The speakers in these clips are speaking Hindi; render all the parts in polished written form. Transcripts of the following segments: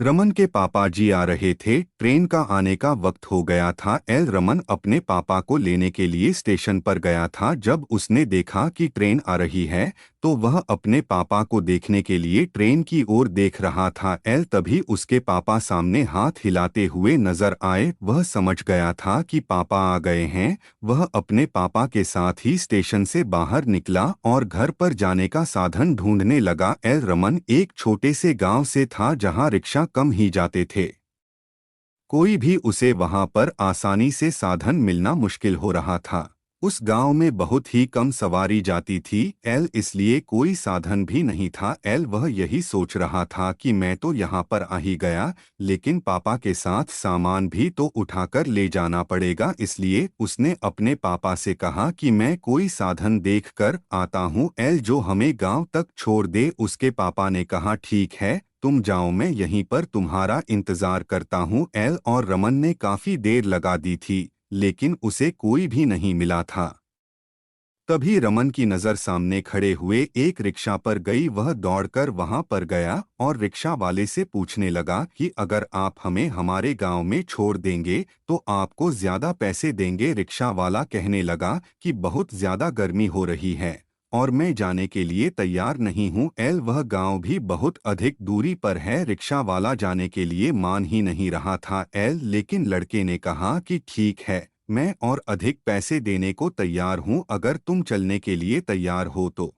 रमन के पापा जी आ रहे थे। ट्रेन का आने का वक्त हो गया था। रमन अपने पापा को लेने के लिए स्टेशन पर गया था। जब उसने देखा कि ट्रेन आ रही है तो वह अपने पापा को देखने के लिए ट्रेन की ओर देख रहा था। तभी उसके पापा सामने हाथ हिलाते हुए नजर आए। वह समझ गया था कि पापा आ गए हैं। वह अपने पापा के साथ ही स्टेशन से बाहर निकला और घर पर जाने का साधन ढूंढने लगा। रमन एक छोटे से गांव से था जहां रिक्शा कम ही जाते थे। कोई भी उसे वहां पर आसानी से साधन मिलना मुश्किल हो रहा था। उस गांव में बहुत ही कम सवारी जाती थी। इसलिए कोई साधन भी नहीं था। वह यही सोच रहा था कि मैं तो यहाँ पर आ ही गया, लेकिन पापा के साथ सामान भी तो उठाकर ले जाना पड़ेगा। इसलिए उसने अपने पापा से कहा कि मैं कोई साधन देख कर आता हूँ, जो हमें गांव तक छोड़ दे। उसके पापा ने कहा ठीक है, तुम जाओ, मैं यहीं पर तुम्हारा इंतजार करता हूँ। और रमन ने काफी देर लगा दी थी, लेकिन उसे कोई भी नहीं मिला था। तभी रमन की नज़र सामने खड़े हुए एक रिक्शा पर गई। वह दौड़कर वहां पर गया और रिक्शा वाले से पूछने लगा कि अगर आप हमें हमारे गांव में छोड़ देंगे तो आपको ज्यादा पैसे देंगे। रिक्शा वाला कहने लगा कि बहुत ज्यादा गर्मी हो रही है और मैं जाने के लिए तैयार नहीं हूँ। वह गांव भी बहुत अधिक दूरी पर है। रिक्शा वाला जाने के लिए मान ही नहीं रहा था। लेकिन लड़के ने कहा कि ठीक है, मैं और अधिक पैसे देने को तैयार हूँ अगर तुम चलने के लिए तैयार हो तो।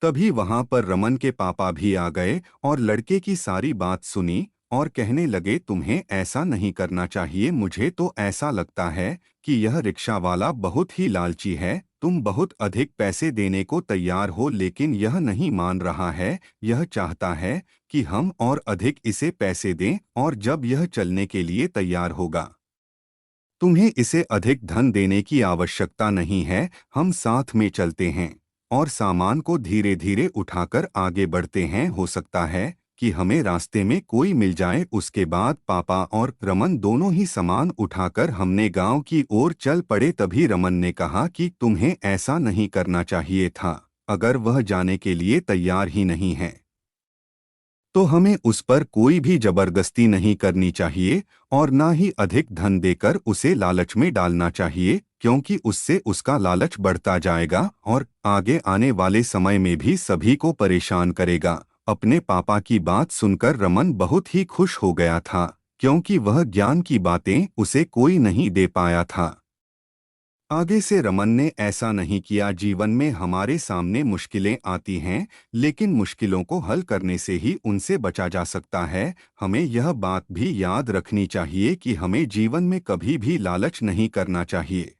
तभी वहां पर रमन के पापा भी आ गए और लड़के की सारी बात सुनी और कहने लगे तुम्हें ऐसा नहीं करना चाहिए। मुझे तो ऐसा लगता है कि यह रिक्शा वाला बहुत ही लालची है। तुम बहुत अधिक पैसे देने को तैयार हो, लेकिन यह नहीं मान रहा है। यह चाहता है कि हम और अधिक इसे पैसे दें और जब यह चलने के लिए तैयार होगा तुम्हें इसे अधिक धन देने की आवश्यकता नहीं है। हम साथ में चलते हैं और सामान को धीरे धीरे उठाकर आगे बढ़ते हैं। हो सकता है कि हमें रास्ते में कोई मिल जाए। उसके बाद पापा और रमन दोनों ही सामान उठाकर हमने गांव की ओर चल पड़े। तभी रमन ने कहा कि तुम्हें ऐसा नहीं करना चाहिए था। अगर वह जाने के लिए तैयार ही नहीं है तो हमें उस पर कोई भी जबरदस्ती नहीं करनी चाहिए और ना ही अधिक धन देकर उसे लालच में डालना चाहिए, क्योंकि उससे उसका लालच बढ़ता जाएगा और आगे आने वाले समय में भी सभी को परेशान करेगा। अपने पापा की बात सुनकर रमन बहुत ही खुश हो गया था, क्योंकि वह ज्ञान की बातें उसे कोई नहीं दे पाया था। आगे से रमन ने ऐसा नहीं किया। जीवन में हमारे सामने मुश्किलें आती हैं, लेकिन मुश्किलों को हल करने से ही उनसे बचा जा सकता है। हमें यह बात भी याद रखनी चाहिए कि हमें जीवन में कभी भी लालच नहीं करना चाहिए।